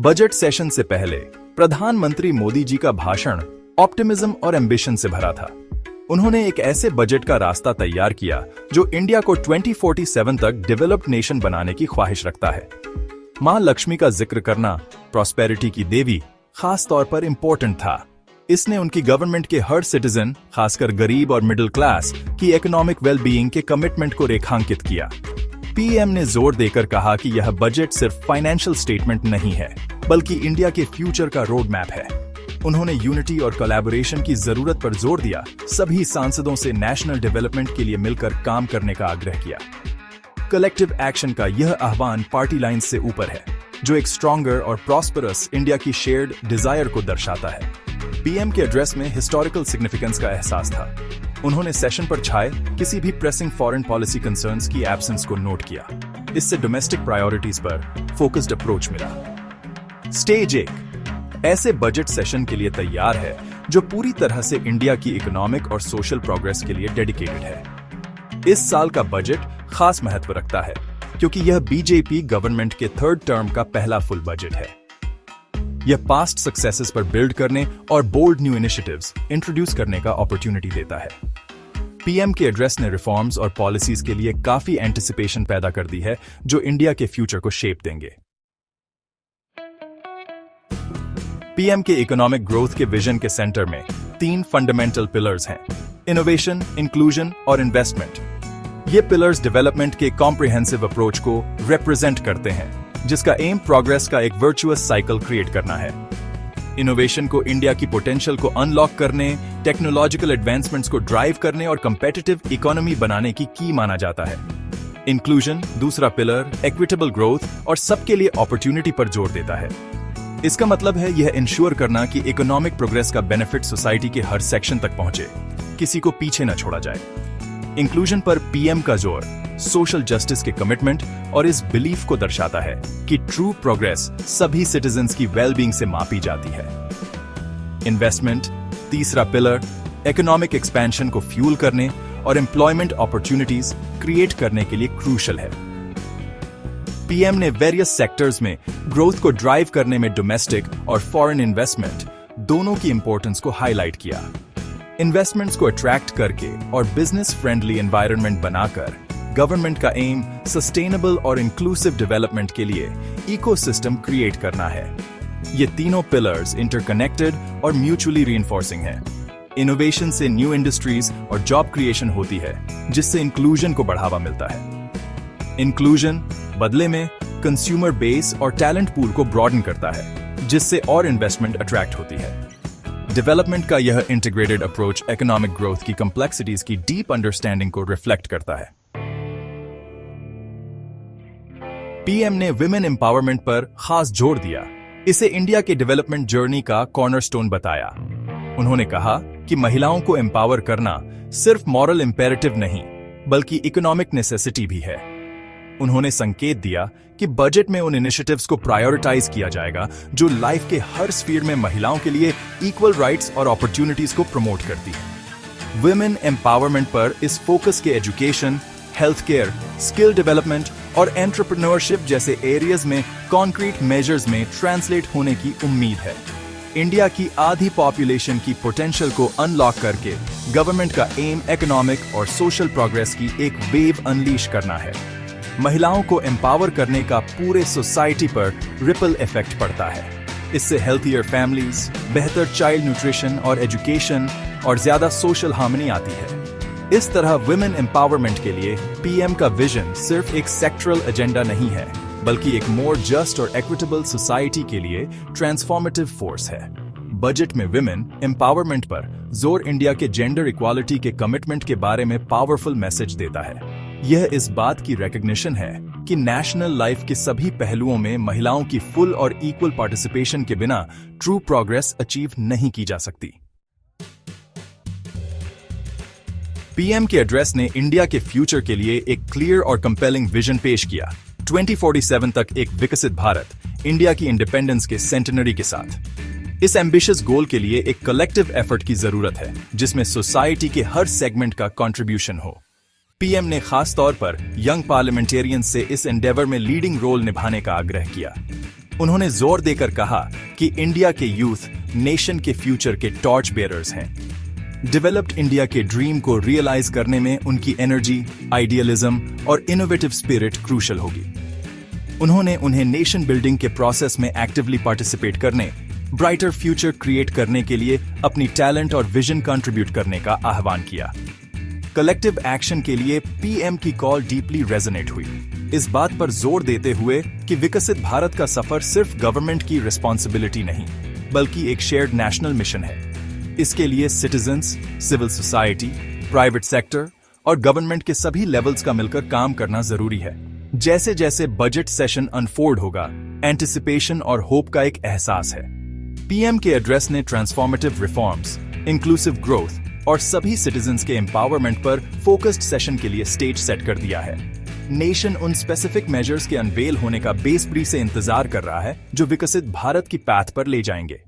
Budget session से पहले प्रधानमंत्री मोदी जी का भाषण ऑप्टिमिज्म और एम्बिशन से भरा था। उन्होंने एक ऐसे बजट का रास्ता तैयार किया जो इंडिया को 2047 तक डेवलप्ड नेशन बनाने की ख्वाहिश रखता है। मां लक्ष्मी का जिक्र करना प्रॉस्पेरिटी की देवी खास तौर पर इंपॉर्टेंट था। इसने उनकी गवर्नमेंट के हर सिटीजन, खासकर गरीब और मिडिल क्लास की इकोनॉमिक वेलबीइंग के कमिटमेंट को रेखांकित किया। पीएम ने जोर देकर कहा कि यह बजट सिर्फ फाइनेंशियल स्टेटमेंट नहीं है, बल्कि इंडिया के फ्यूचर का रोड मैप है। उन्होंने यूनिटी और कोलैबोरेशन की जरूरत पर जोर दिया, सभी सांसदों से नेशनल डेवलपमेंट के लिए मिलकर काम करने का आग्रह किया। कलेक्टिव एक्शन का यह आह्वान पार्टी लाइन से ऊपर है, जो एक स्ट्रॉन्गर और प्रॉस्परस इंडिया की शेयर्ड डिजायर को दर्शाता है। पीएम के एड्रेस में हिस्टोरिकल सिग्निफिकेंस का एहसास था। उन्होंने सेशन पर छाए किसी भी प्रेसिंग फॉरेन पॉलिसी कंसर्न्स की एब्सेंस को नोट किया। इससे डोमेस्टिक प्रायोरिटीज पर फोकस्ड अप्रोच मिला। स्टेज 1 ऐसे बजट सेशन के लिए तैयार है जो पूरी तरह से इंडिया की इकोनॉमिक और सोशल प्रोग्रेस के लिए डेडिकेटेड है। इस साल का बजट खास महत्व रखता है क्योंकि यह बीजेपी गवर्नमेंट के थर्ड टर्म का पहला फुल बजट है। यह पास्ट सक्सेसेस पर बिल्ड करने और बोल्ड न्यू इनिशिएटिव्स इंट्रोड्यूस करने का अपॉर्चुनिटी देता है। पीएम के एड्रेस ने रिफॉर्म्स और पॉलिसीज के लिए काफी एंटिसिपेशन पैदा कर दी है जो इंडिया के फ्यूचर को शेप देंगे। पीएम के इकोनॉमिक ग्रोथ के विजन के सेंटर में 3 फंडामेंटल पिलर्स हैं: इनोवेशन, इंक्लूजन और इन्वेस्टमेंट। ये पिलर्स डेवलपमेंट के कॉम्प्रिहेंसिव अप्रोच को रिप्रेजेंट करते हैं, जिसका एम प्रोग्रेस का एक वर्चुअस साइकिल क्रिएट करना है। इनोवेशन को इंडिया की पोटेंशियल को अनलॉक करने, टेक्नोलॉजिकल एडवांसमेंट्स को ड्राइव करने और कंपेटिटिव इकोनॉमी बनाने की माना जाता है। इंक्लूजन, दूसरा पिलर, इक्विटेबल ग्रोथ और सबके लिए अपॉर्चुनिटी पर जोर देता है। इसका मतलब है यह इंश्योर करना कि इकोनॉमिक प्रोग्रेस का बेनिफिट सोसाइटी के हर सेक्शन तक पहुंचे, किसी को पीछे न छोड़ा जाए। इंक्लूजन पर पीएम का जोर सोशल जस्टिस के कमिटमेंट और इस बिलीफ को दर्शाता है कि ट्रू प्रोग्रेस सभी सिटीजन्स की वेलबींग से मापी जाती है। इन्वेस्टमेंट, तीसरा पिलर, इकोनॉमिक एक्सपेंशन को फ्यूल करने और एम्प्लॉयमेंट अपॉर्चुनिटीज क्रिएट करने के लिए क्रूशल है। पीएम ने वेरियस सेक्टर्स में ग्रोथ को ड्राइव करने में डोमेस्टिक और फॉरेन इन्वेस्टमेंट दोनों की इंपॉर्टेंस को हाईलाइट किया। इन्वेस्टमेंट्स को अट्रैक्ट करके और बिजनेस फ्रेंडली एनवायरनमेंट बनाकर गवर्नमेंट का एम सस्टेनेबल और इंक्लूसिव डेवलपमेंट के लिए इकोसिस्टम क्रिएट करना है। ये तीनों पिलर्स इंटरकनेक्टेड और म्यूचुअली रीइंफोर्सिंग हैं। इनोवेशन से न्यू इंडस्ट्रीज और जॉब क्रिएशन होती है, जिससे इंक्लूजन को बढ़ावा मिलता है। इंक्लूजन बदले में कंज्यूमर बेस और टैलेंट पूल को ब्रॉडन करता है, जिससे और इन्वेस्टमेंट अट्रैक्ट होती है। डेवलपमेंट का यह इंटीग्रेटेड अप्रोच इकोनॉमिक ग्रोथ की कॉम्प्लेक्सिटीज की डीप अंडरस्टैंडिंग को रिफ्लेक्ट करता है। पीएम ने विमेन एम्पावरमेंट पर खास जोर दिया, इसे इंडिया के डेवलपमेंट जर्नी का कॉर्नरस्टोन बताया। उन्होंने कहा कि महिलाओं को एम्पावर करना सिर्फ मॉरल इंपेरेटिव नहीं, बल्कि इकोनॉमिक नेसेसिटी भी है। उन्होंने संकेत दिया कि बजट में उन इनिशिएटिव्स को प्रायोरिटाइज किया जाएगा जो लाइफ के हर स्फीयर में महिलाओं के लिए इक्वल राइट्स और अपॉर्चुनिटीज को प्रमोट करती है। विमेन एम्पावरमेंट पर इस फोकस के education, health care, skill development और एंटरप्रेन्योरशिप जैसे एरियाज में कॉन्क्रीट मेजर्स में ट्रांसलेट होने की उम्मीद है। इंडिया की आधी पॉपुलेशन की पोटेंशियल को अनलॉक करके गवर्नमेंट का एम इकोनॉमिक और सोशल प्रोग्रेस की एक वेव अनलीश करना है। महिलाओं को एम्पावर करने का पूरे सोसाइटी पर रिपल इफेक्ट पड़ता है। इससे हेल्थियर फैमिलीज, बेहतर चाइल्ड न्यूट्रिशन और एजुकेशन और ज्यादा सोशल हार्मनी आती है। इस तरह विमेन एम्पावरमेंट के लिए पीएम का विजन सिर्फ एक सेक्टरल एजेंडा नहीं है, बल्कि एक मोर जस्ट और इक्विटेबल सोसाइटी के लिए ट्रांसफॉर्मेटिव फोर्स है। बजट में विमेन एम्पावरमेंट पर जोर इंडिया के जेंडर इक्वालिटी के कमिटमेंट के बारे में पावरफुल मैसेज देता है। यह इस बात की रिकॉग्निशन है कि नेशनल लाइफ के सभी पहलुओं में महिलाओं की फुल और इक्वल पार्टिसिपेशन के बिना ट्रू प्रोग्रेस अचीव नहीं की जा सकती। पीएम के एड्रेस ने इंडिया के फ्यूचर के लिए एक क्लियर और कंपेलिंग विजन पेश किया। 2047 तक एक विकसित भारत, इंडिया की इंडिपेंडेंस के सेंटेनरी के साथ। इस एम्बिशियस गोल के लिए एक कलेक्टिव एफर्ट की जरूरत है, जिसमें सोसाइटी के हर सेगमेंट का कंट्रीब्यूशन हो। पीएम ने खास तौर पर यंग पार्लियामेंटेरियंस से इस एंडेवर में लीडिंग रोल निभाने का आग्रह किया। उन्होंने जोर देकर कहा कि इंडिया के यूथ नेशन के फ्यूचर के टॉर्च बेयरर्स हैं। डेवलप्ड इंडिया के ड्रीम को रियलाइज करने में उनकी एनर्जी, आइडियलिज्म और इनोवेटिव स्पिरिट क्रूशल होगी। उन्होंने उन्हें नेशन बिल्डिंग के प्रोसेस में एक्टिवली पार्टिसिपेट करने, ब्राइटर फ्यूचर क्रिएट करने के लिए अपनी टैलेंट और विजन कंट्रीब्यूट करने का आह्वान किया। कलेक्टिव एक्शन के लिए पीएम की कॉल डीपली रेजोनेट हुई, इस बात पर जोर देते हुए कि विकसित भारत का सफर सिर्फ गवर्नमेंट की रिस्पॉन्सिबिलिटी नहीं, बल्कि एक शेयर्ड नेशनल मिशन है। इसके लिए citizens, civil society, private sector और गवर्नमेंट के सभी लेवल्स का मिलकर काम करना जरूरी है। जैसे जैसे बजट सेशन अनफोल्ड होगा, एंटिसिपेशन और होप का एक एहसास है। पीएम के एड्रेस ने ट्रांसफॉर्मेटिव रिफॉर्म्स, इंक्लूसिव ग्रोथ और सभी सिटीजन्स के एम्पावरमेंट पर फोकस्ड सेशन के लिए स्टेज सेट कर दिया है। नेशन उन स्पेसिफिक मेजर्स के अनवेल होने का बेसब्री से इंतजार कर रहा है जो विकसित भारत की पैथ पर ले जाएंगे।